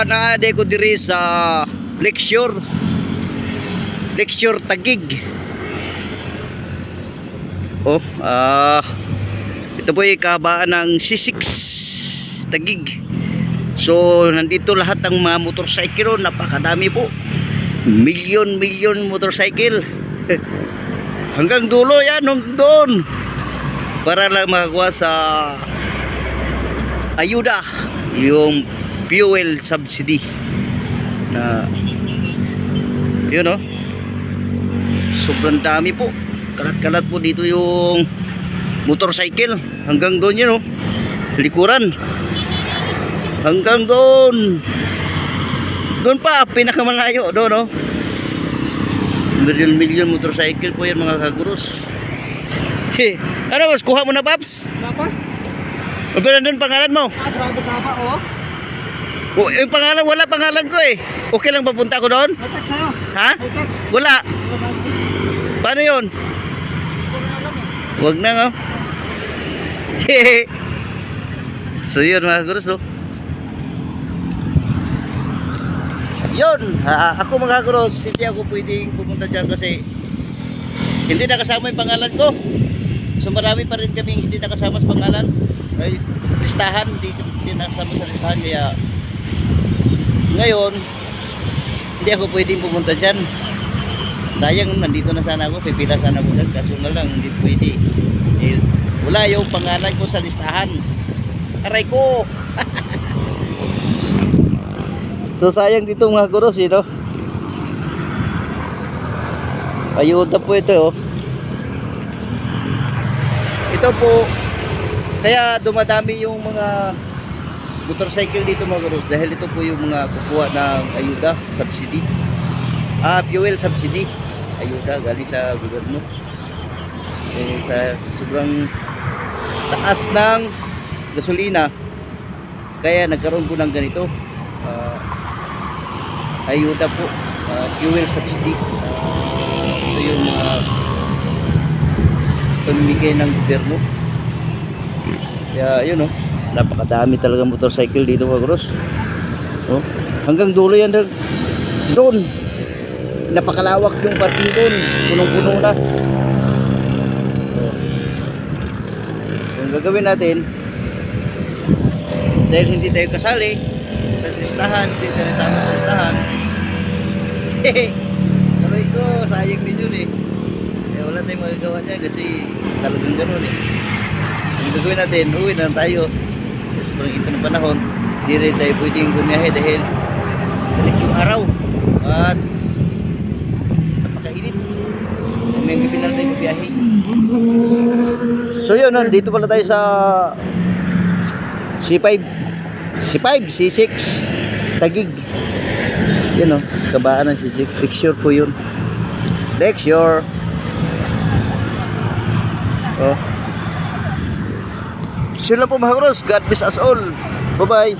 Naade ko diri sa lecture Taguig. Ito po yung kahabaan ng C6 Taguig. So nandito lahat ng mga motorcycle, napakadami po, milyon motorcycle. Hanggang dulo yan, doon, para lang makakuha sa ayuda, yung fuel subsidy na yun, sobrang dami po, kalat po dito yung motorcycle. Hanggang doon yun, likuran, hanggang doon pa, pinakamalayo doon, milyon motorcycle po yan mga kaguros. Ano mas, kuha mo na, Babs? Papa? Ano doon pangalan mo? Grabe Papa, Yung pangalan, wala pangalan ko eh. Okay lang papunta ko doon? May text sa'yo. Ha? May text. Wala. Paano yun? Wag na nga. So yun mga kaguros, yun, ako mga kaguros, hindi ako pwedeng pumunta dyan kasi hindi nakasama yung pangalan ko. So marami pa rin kaming hindi nakasama sa pangalan, ay listahan, hindi nakasama sa listahan. Kaya ngayon hindi ako pwedeng pumunta dyan. Sayang, nandito na sana ako, pipila sana ako dyan, kaso nga lang hindi pwede. Wala yung pangalan ko sa listahan, aray ko. So sayang dito mga kuros, ayuda po ito, ito po, kaya dumadami yung mga motorcycle dito mga kuros, dahil ito po yung mga kukuha ng ayuda, subsidy, fuel subsidy, ayuda galing sa gobyerno. Sa sobrang taas ng gasolina, kaya nagkaroon po ng ganito, ayuda po, fuel subsidy. Ito yung pamimigay ng gobyerno. Kaya yun, napakadami talaga motorcycle dito mga kuros. Hanggang dulo yan doon, napakalawak yung parking doon, punong-puno na. Yung gagawin natin, dahil hindi tayo kasali sa listahan, hindi tayo sama sa listahan, sabi ko, sayang din yun kaya wala tayong magagawa niya kasi talagang gano'n yung gagawin natin, uwi na tayo kasi parang ito ng panahon, hindi rin tayo pwedeng bumiyahe dahil balik yung araw at napakainit, may gabi na tayo mabiyahe. So yun, dito pala tayo sa C6 Taguig. Yun, kabaan ng C6. Lecture po yun. Lecture. So yun lang po mga kuros. God bless us all. Bye bye.